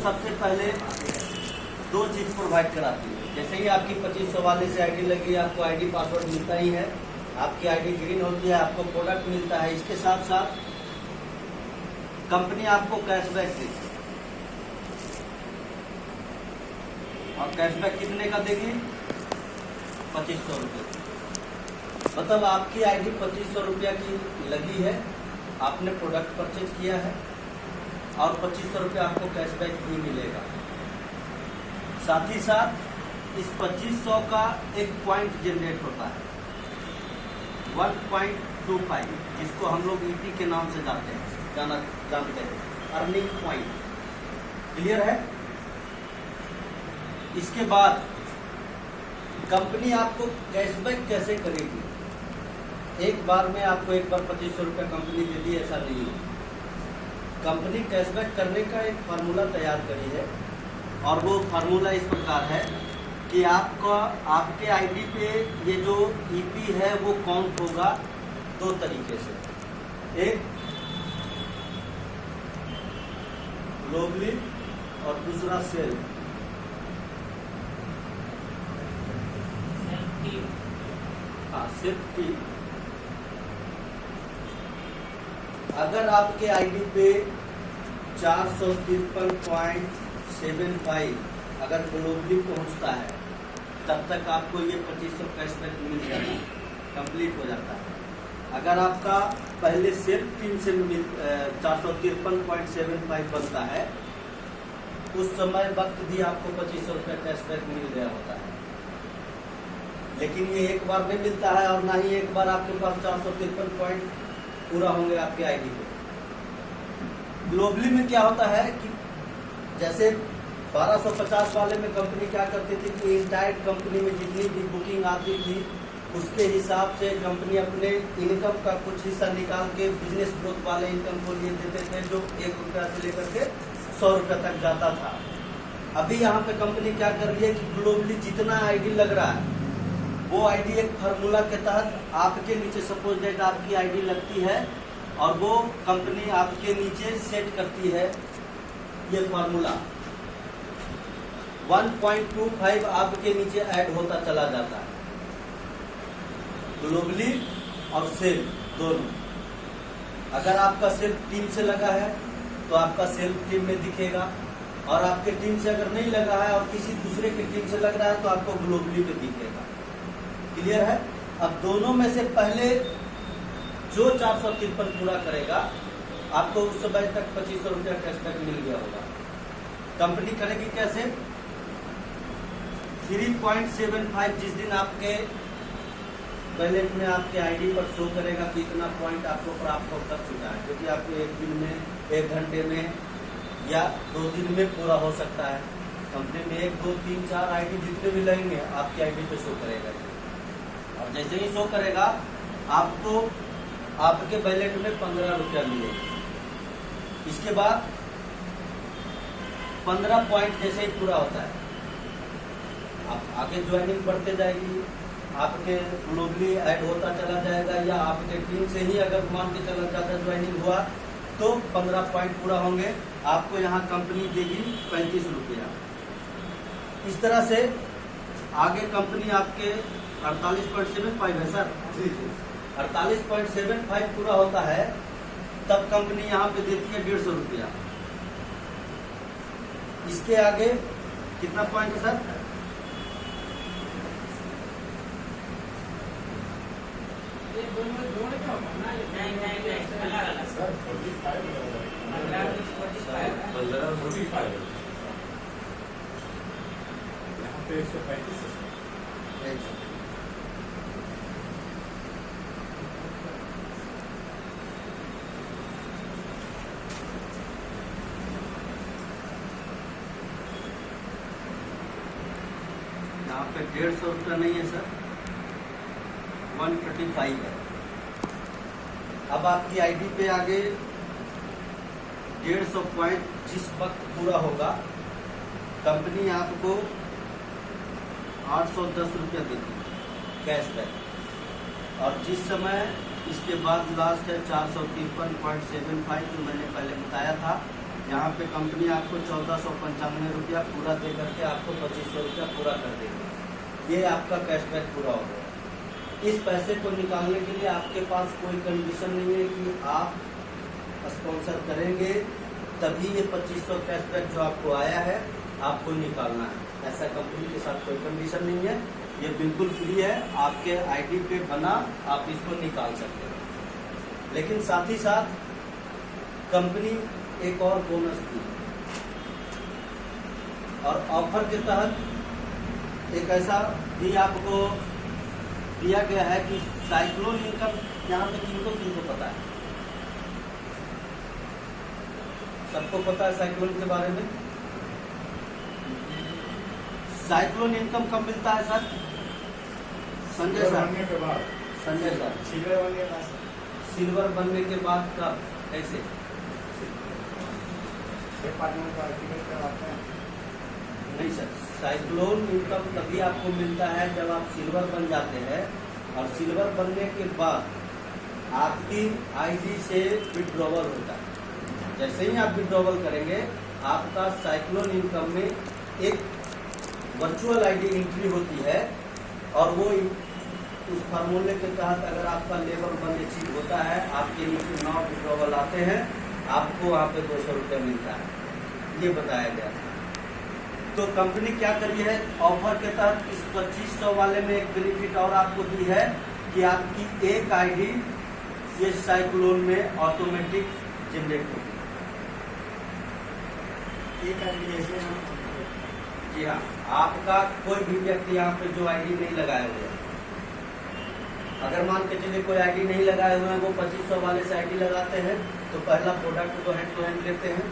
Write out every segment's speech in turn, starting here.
सबसे पहले दो चीज प्रोवाइड कराती है। जैसे ही आपकी 2500 वाले से आईडी लगी, आपको आईडी पासवर्ड मिलता ही है, आपकी आईडी ग्रीन होती है, आपको प्रोडक्ट मिलता है। इसके साथ साथ कंपनी आपको कैशबैक देगी, और कैशबैक कितने का देगी? 2500 रुपये। मतलब आपकी आईडी 2500 रुपया की लगी है, आपने प्रोडक्ट परचेज किया है और 2500 रुपया आपको कैशबैक भी मिलेगा। साथ ही साथ इस 2500 का एक पॉइंट जनरेट होता है 1.25, जिसको हम लोग ईपी के नाम से जानते हैं, अर्निंग पॉइंट। क्लियर है? इसके बाद कंपनी आपको कैशबैक कैसे करेगी? एक बार में आपको एक बार 2500 रुपया कंपनी दे दी, ऐसा नहीं है। कंपनी कैशबैक करने का एक फार्मूला तैयार करी है, और वो फार्मूला इस प्रकार है कि आपके आईडी पे ये जो ईपी है वो काउंट होगा दो तरीके से, एक ग्लोबली और दूसरा सेल्फ। सिर्फ अगर आपके आईडी पे 453.75 अगर ग्लोबली पहुंचता है, तब तक आपको ये 2500 कैशबैक मिल जाता है, कंप्लीट हो जाता है। अगर आपका पहले सिर्फ 3 से 453.75 बनता है, उस समय वक्त भी आपको 2500 रुपया कैशबैक मिल गया होता है। लेकिन ये एक बार नहीं मिलता है, और ना ही एक बार आपके पास 453 पॉइंट पूरा होंगे आपके आईडी पे। ग्लोबली में क्या होता है कि जैसे 1250 वाले में कंपनी क्या करती थी कि इंटायर कंपनी में जितनी भी बुकिंग आती थी, उसके हिसाब से कंपनी अपने इनकम का कुछ हिस्सा निकाल के बिजनेस ग्रोथ वाले इनकम को लिए देते थे, जो 1 रुपया से लेकर के 100 रुपया तक जाता था। अभी यहाँ पे कंपनी क्या कर रही है कि ग्लोबली जितना आईडी लग रहा है, वो आईडी एक फार्मूला के तहत आपके नीचे, सपोज डेट आपकी आईडी लगती है, और वो कंपनी आपके नीचे सेट करती है ये फार्मूला। 1.25 आपके नीचे ऐड होता चला जाता है, ग्लोबली और सेल्फ दोनों। अगर आपका सेल्फ टीम से लगा है तो आपका सेल्फ टीम में दिखेगा, और आपके टीम से अगर नहीं लगा है और किसी दूसरे की टीम से लग रहा है तो आपको ग्लोबली में दिखेगा। क्लियर है? अब दोनों में से पहले जो 453 पूरा करेगा, आपको उस समय तक 2500 रुपया कैशबैक मिल गया होगा। कंपनी करेगी कैसे? 3.75 जिस दिन आपके बैलेंस में आपके आईडी पर शो करेगा कि इतना पॉइंट आपको प्राप्त हो कर चुका है, क्योंकि आपको एक दिन में, 1 घंटे में या 2 दिन में पूरा हो सकता है। कंपनी में 1, 2, 3, 4 आईडी जितने भी लगेंगे आपकी आईडी पे शो करेगा, और जैसे ही शो करेगा आपको आपके बैलेट में 15 रुपया मिलेगा। इसके बाद 15 पॉइंट जैसे ही पूरा होता है, आप आगे ज्वाइनिंग बढ़ते जाएगी, आपके ग्लोबली ऐड होता चला जाएगा, या आपके टीम से ही अगर मान के चला जाता ज्वाइनिंग हुआ तो 15 पॉइंट पूरा होंगे, आपको यहाँ कंपनी देगी 35 रुपया। इस तरह से आगे कंपनी आपके 48.75 है सर, 48.75 पूरा होता है, तब कंपनी यहाँ पे देती है 150 रुपया। इसके आगे कितना पॉइंट है सर? यहाँ पे 135 है। यहाँ पे 150 रुपया नहीं है सर, 135 है। अब आपकी आईडी पे आगे 150 पॉइंट जिस वक्त पूरा होगा, कंपनी आपको 810 रुपया देगी कैशबैक, और जिस समय इसके बाद लास्ट है 453.75 जो मैंने पहले बताया था, यहाँ पे कंपनी आपको 1495 रुपया पूरा दे करके आपको 2500 रुपया पूरा कर देगी। ये आपका कैशबैक पूरा हो गया। इस पैसे को निकालने के लिए आपके पास कोई कंडीशन नहीं है कि आप स्पॉन्सर करेंगे तभी ये 2500 कैशबैक जो आपको आया है आपको निकालना है। ऐसा कंपनी के साथ कोई कंडीशन नहीं है। ये बिल्कुल फ्री है, आपके आईडी पे बना आप इसको निकाल सकते हैं। लेकिन साथ ही साथ कंपनी एक और बोनस दी और ऑफर के तहत एक ऐसा भी आपको दिया गया है कि साइक्लोन इनकम, यहाँ पे किनको पता है? सबको पता है साइक्लोन के बारे में? साइक्लोन इनकम कब मिलता है सर? संजय सर, बनने के बाद संजय सर, सिल्वर बनने के बाद सिल्वर बनने के बाद कब, कैसे? डिपार्टमेंट का आर्टिकल करवाते हैं। नहीं सर, साइक्लोन इनकम तभी आपको मिलता है जब आप सिल्वर बन जाते हैं और सिल्वर बनने के बाद आपकी आईडी से विड्रॉवल होता है। जैसे ही आप विड्रॉवल करेंगे आपका साइक्लोन इनकम में एक वर्चुअल आईडी एंट्री होती है और वो उस फार्मूले के तहत अगर आपका लेवल 1 अचीव होता है, आपके नीचे 9 विड्रॉवल आते हैं, आपको वहाँ पे 200 रुपये मिलता है। ये बताया गया था। तो कंपनी क्या करी है, ऑफर के तहत इस 2500 वाले में एक बेनिफिट और आपको दी है कि आपकी एक आईडी ये साइक्लोन में ऑटोमेटिक जनरेट होगी। एक आईडी जैसे हम जी हाँ, आपका कोई भी व्यक्ति यहाँ पे जो आईडी नहीं लगाए हुए हैं, अगर मान के चलिए कोई आईडी नहीं लगाए हुए हैं, वो 2500 वाले से आईडी लगाते हैं तो पहला प्रोडक्ट को हैंड टू हैंड लेते हैं,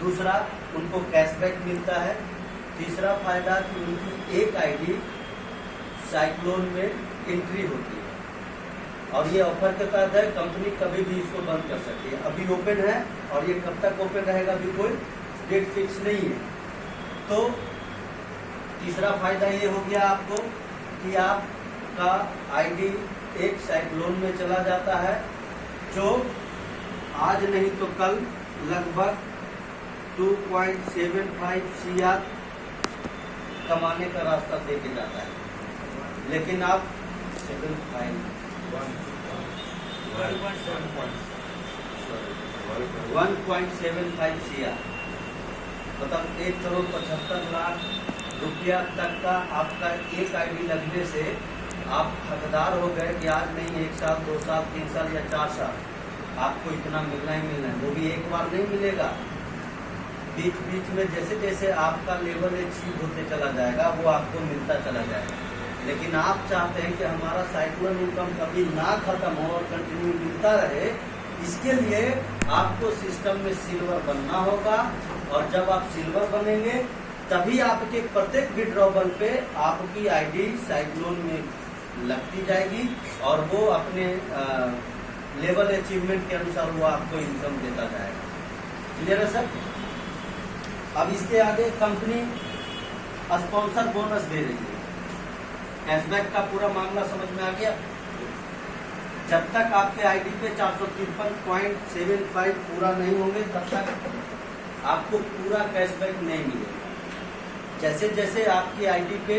दूसरा उनको कैशबैक मिलता है, तीसरा फायदा कि उनकी एक आईडी साइक्लोन में एंट्री होती है और ये ऑफर के तहत है। कंपनी कभी भी इसको बंद कर सकती है। अभी ओपन है और ये कब तक ओपन रहेगा अभी कोई डेट फिक्स नहीं है। तो तीसरा फायदा ये हो गया आपको कि आपका आईडी एक साइक्लोन में चला जाता है जो आज नहीं तो कल लगभग 2.75 CR कमाने का रास्ता दे के जाता है। लेकिन आप 1.75 CR मतलब 1,75,00,000 रुपया तक का आपका एक आईडी लगने से आप हकदार हो गए कि आज नहीं 1 साल 2 साल 3 साल या 4 साल आपको इतना मिलना ही मिलना है। वो भी एक बार नहीं मिलेगा, बीच बीच में जैसे जैसे आपका लेवल अचीव होते चला जाएगा वो आपको मिलता चला जाएगा। लेकिन आप चाहते हैं कि हमारा साइक्लोन इनकम कभी ना खत्म हो और कंटिन्यू मिलता रहे, इसके लिए आपको सिस्टम में सिल्वर बनना होगा और जब आप सिल्वर बनेंगे तभी आपके प्रत्येक विड्रॉवल पे आपकी आईडी साइक्लोन में लगती जाएगी और वो अपने लेवल अचीवमेंट के अनुसार वो आपको इनकम देता जाएगा। क्लियर है सर? अब इसके आगे कंपनी स्पॉन्सर बोनस दे रही है। कैशबैक का पूरा मामला समझ में आ गया। जब तक आपके आईडी पे 453.75 पूरा नहीं होंगे तब तक आपको पूरा कैशबैक नहीं मिलेगा। जैसे जैसे आपकी आईडी पे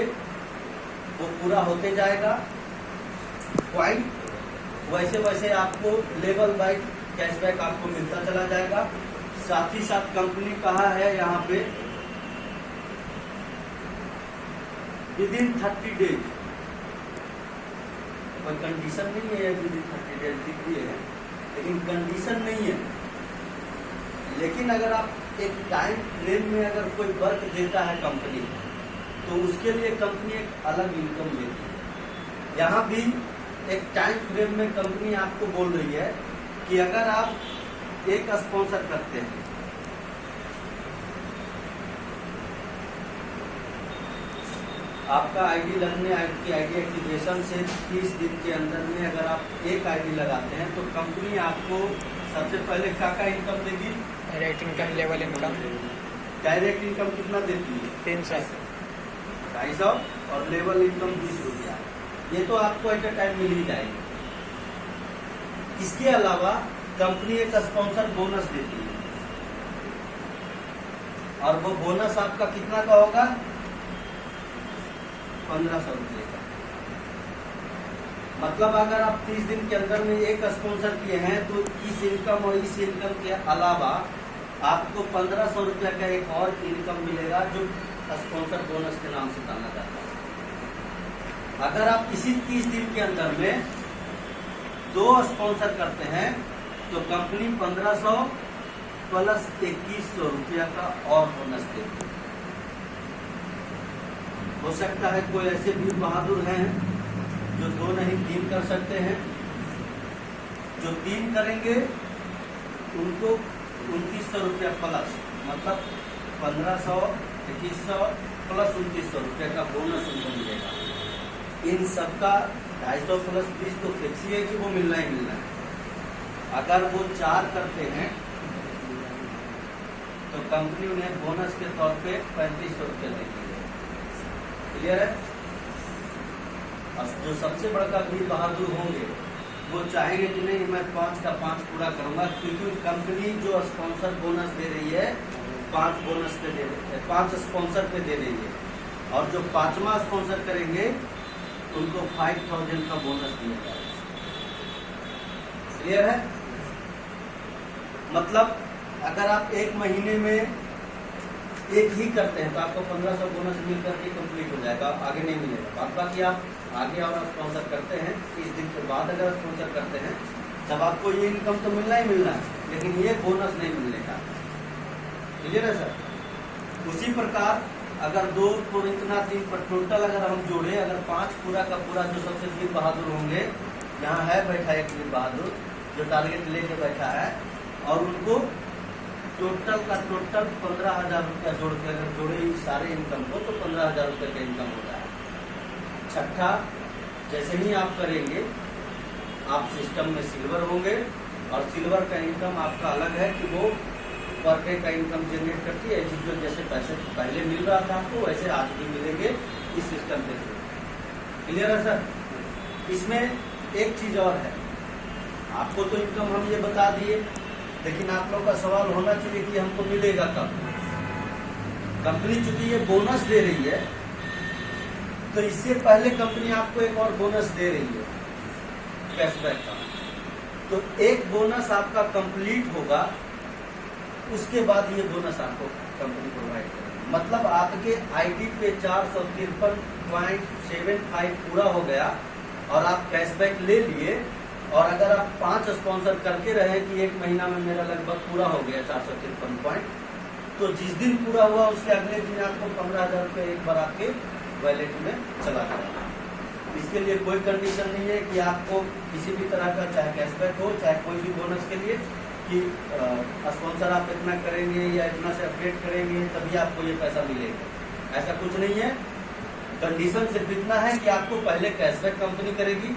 वो पूरा होते जाएगा पॉइंट, वैसे वैसे आपको लेवल वाइज कैशबैक आपको मिलता चला जाएगा। साथ ही साथ कंपनी कहा है यहाँ पे विदिन 30 डेज, कोई कंडीशन नहीं है विदिन 30 डेज दिख रही है लेकिन कंडीशन नहीं है। लेकिन अगर आप एक टाइम फ्रेम में अगर कोई वर्क देता है कंपनी तो उसके लिए कंपनी एक अलग इनकम देती है। यहाँ भी एक टाइम फ्रेम में कंपनी आपको बोल रही है कि अगर आप एक स्पॉन्सर करते हैं, आपका आईडी लगने की आईडी एक्टिवेशन से 30 दिन के अंदर में अगर आप एक आईडी लगाते हैं तो कंपनी आपको सबसे पहले क्या इनकम देगी? Direct income, level income. Direct income कितना देती है? 300, 250 और लेवल इनकम 20 रुपया। ये तो आपको एट ए टाइम मिल ही जाएगी। इसके अलावा कंपनी एक स्पॉन्सर बोनस देती है। और वो बोनस आपका कितना का होगा? 1500 रुपये का। मतलब अगर आप 30 दिन के अंदर में एक स्पॉन्सर किए हैं तो इस इनकम और इस इनकम के अलावा आपको 1500 रुपये का एक और इनकम मिलेगा जो स्पॉन्सर बोनस के नाम से जाना जाता है। अगर आप इसी 30 दिन के अंदर में 2 स्पॉन्सर करते हैं तो कंपनी 1500 प्लस 2100 रुपया का और बोनस देती है। हो सकता है कोई ऐसे वीर बहादुर हैं जो 2 नहीं 3 कर सकते हैं। जो 3 करेंगे उनको 2900 रुपया प्लस, मतलब 1500 2100 प्लस 2900 रुपये का बोनस उनको मिलेगा। इन सबका 250 प्लस 20 तो फिक्स ही है कि वो मिलना ही मिलना है। अगर वो 4 करते हैं तो कंपनी उन्हें बोनस के तौर पे 3500 रुपये देगी। क्लियर है? और जो सबसे बड़का वीर बहादुर होंगे वो चाहेंगे कि नहीं मैं 5 का 5 पूरा करूंगा, क्योंकि कंपनी जो स्पॉन्सर बोनस दे रही है 5 बोनस पे दे रही है, 5 स्पॉन्सर पे दे रही है। और जो 5वां स्पॉन्सर करेंगे उनको 5000 का बोनस दिया जाएगा। क्लियर है? मतलब अगर आप 1 महीने में एक ही करते हैं तो आपको 1500 बोनस मिल करके कंप्लीट हो जाएगा, आगे नहीं मिलेगा। बात बाकी आप आगे और स्पॉन्सर करते हैं 30 दिन के बाद अगर स्पॉन्सर करते हैं तब आपको ये इनकम तो मिलना ही मिलना है, लेकिन ये बोनस नहीं मिलने का। क्लियर है सर? उसी प्रकार अगर 2 को इतना 3 पर टोटल अगर हम जोड़े, अगर 5 पूरा का पूरा जो सबसे वीर बहादुर होंगे, यहाँ है बैठा एक वीर बहादुर जो टारगेट लेके बैठा है, और उनको टोटल का टोटल 15,000 रुपया जोड़ के अगर जोड़े इस सारे इनकम को तो 15,000 रुपये का इनकम होता है। छठा, जैसे ही आप करेंगे आप सिस्टम में सिल्वर होंगे, और सिल्वर का इनकम आपका अलग है कि वो पर डे का इनकम जनरेट करती है। जिसको जैसे पैसे पहले मिल रहा था आपको वैसे आज भी मिलेंगे इस सिस्टम के थ्रू। क्लियर है सर? इसमें एक चीज और है, आपको तो इनकम हम ये बता दिए, लेकिन आप लोग का सवाल होना चाहिए कि हमको मिलेगा कब। कंपनी चूंकि ये बोनस दे रही है तो इससे पहले कंपनी आपको एक और बोनस दे रही है कैशबैक का। तो एक बोनस आपका कंप्लीट होगा, उसके बाद ये बोनस आपको कंपनी प्रोवाइड करेगी। मतलब आपके आईडी पे 453.75 पूरा हो गया और आप कैशबैक ले लिए, और अगर आप 5 स्पॉन्सर करके रहे कि 1 महीना में मेरा लगभग पूरा हो गया 453 पॉइंट, तो जिस दिन पूरा हुआ उसके अगले दिन आपको 15,000 रुपये एक बार आपके वैलेट में चला जाएगा। इसके लिए कोई कंडीशन नहीं है कि आपको किसी भी तरह का चाहे कैशबैक हो चाहे कोई भी बोनस के लिए कि स्पॉन्सर आप इतना करेंगे या इतना से अपडेट करेंगे तभी आपको ये पैसा मिलेगा, ऐसा कुछ नहीं है। कंडीशन सिर्फ इतना है कि आपको पहले कैशबैक कंपनी करेगी,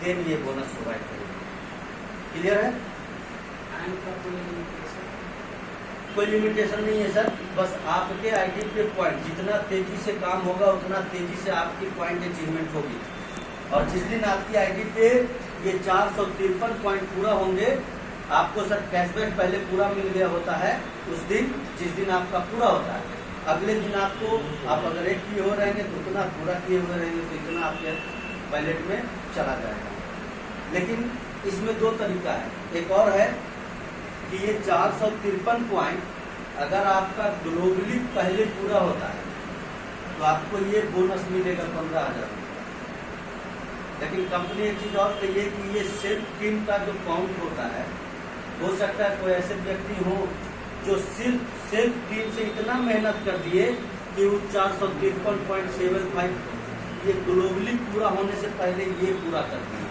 देन ये बोनस प्रोवाइड करेगी। क्लियर है? कोई लिमिटेशन नहीं है सर, बस आपके आईडी पे पॉइंट जितना तेजी से काम होगा उतना तेजी से आपकी पॉइंट अचीवमेंट होगी। और जिस दिन आपकी आईडी पे ये 453 पॉइंट पूरा होंगे, आपको सर कैशबैक पहले पूरा मिल गया होता है उस दिन जिस दिन आपका पूरा होता है, अगले दिन आपको आप अगर एक किए हो रहेंगे तो उतना पूरा किए हुए रहेंगे तो इतना आपके वैलेट में चला जाएगा। लेकिन इसमें 2 तरीका है। एक और है कि ये 453 पॉइंट अगर आपका ग्लोबली पहले पूरा होता है तो आपको ये बोनस मिलेगा 15,000 रुपये। लेकिन कंपनी एक चीज और कही है कि ये सेल्फ टीम का जो काउंट होता है, हो सकता है कोई ऐसे व्यक्ति हो जो सिर्फ सेल्फ टीम से इतना मेहनत कर दिए कि वो 453.75 ये ग्लोबली पूरा होने से पहले ये पूरा कर दिए।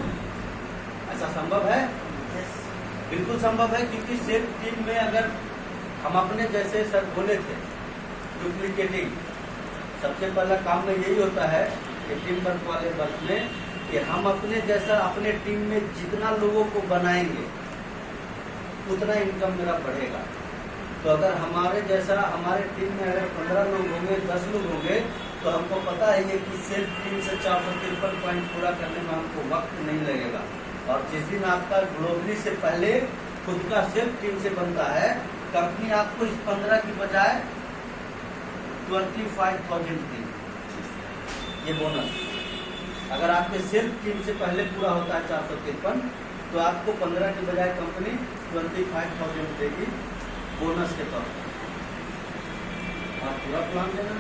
ऐसा संभव है? बिल्कुल संभव है, क्योंकि सेल्फ टीम में अगर हम अपने जैसे सर बोले थे डुप्लीकेटिंग, सबसे पहला काम में यही होता है कि टीम वर्क वाले वर्क में कि हम अपने जैसा अपने टीम में जितना लोगों को बनाएंगे उतना इनकम मेरा बढ़ेगा। तो अगर हमारे जैसा हमारे टीम में अगर 15 लोग होंगे 10 लोग होंगे तो हमको पता है ये कि सेल्फ टीम से 453 पॉइंट पूरा करने में हमको वक्त नहीं लगेगा। और जिस दिन आपका ग्लोबली से पहले खुद का सेल्फ टीम से बनता है, कंपनी आपको इस 15 की बजाय 25,000 टीम, ये बोनस। अगर आपके सेल्फ टीम से पहले पूरा होता है 453, तो आपको 15 के बजाय कंपनी 25,000 देगी बोनस के तौर पर। आप पूरा प्लान देना।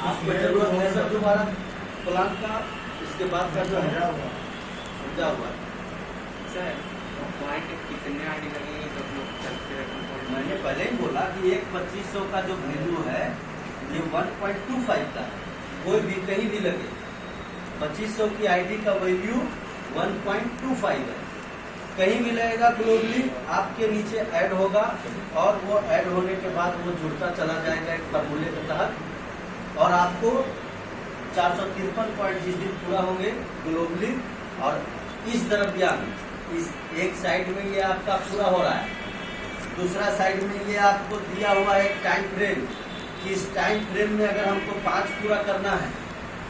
आपको जरूरत है सर दोबारा प्लान का, इसके बाद का जो है समझा हुआ है। सर पॉइंट कितने आगे लगे तो लोग चलते रहते। मैंने पहले ही बोला कि एक 2500 का जो वैल्यू है ये 1.25 का है, कोई भी कहीं भी लगे। 2500 की आईडी का वैल्यू 1.25 है, कहीं भी लगेगा ग्लोबली आपके नीचे ऐड होगा, और वो ऐड होने के बाद वो जुड़ता चला जाएगा एक फॉर्मूले के तहत, और आपको 453 पॉइंट जिस दिन पूरा होंगे ग्लोबली, और इस दरमियान इस एक साइड में ये आपका पूरा हो रहा है, दूसरा साइड में ये आपको दिया हुआ है एक टाइम फ्रेम कि इस टाइम फ्रेम में अगर हमको 5 पूरा करना है,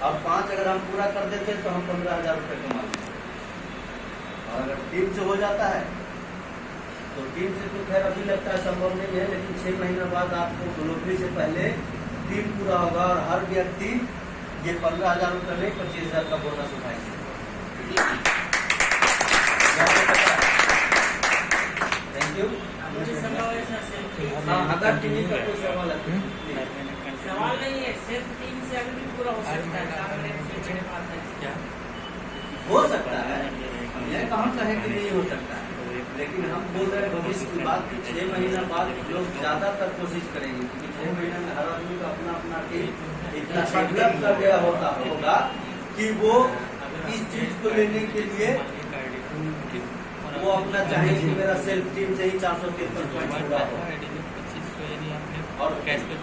और 5 अगर हम पूरा कर देते हैं तो हम 15,000 रुपये कमा लेंगे। और अगर टीम से हो जाता है तो टीम से तो खैर अभी लगता है संभव नहीं है, लेकिन 6 महीने बाद आपको ग्लोबली से पहले टीम पूरा होगा, और हर व्यक्ति ये 15,000 रुपये में 25,000 का बोनस उठाएंगे। Thank you. हाँ, अगर टीम का कोई सवाल है सवाल नहीं है, सिर्फ 3 से अभी भी पूरा हो सकता है। हो सकता है, हम यह कहाँ कहें कि नहीं हो सकता है, लेकिन हम बोल रहे हैं भविष्य की बात कि 6 महीना बाद लोग ज्यादातर कोशिश करेंगे, क्योंकि 6 महीने में हर आदमी का अपना अपना टीम इतना डेवलप कर गया होगा कि वो इस चीज को लेने के लिए वो अपना चाहे कि मेरा सेल्फ टीम से ही 453 पॉइंट पूरा हो, और कैश पे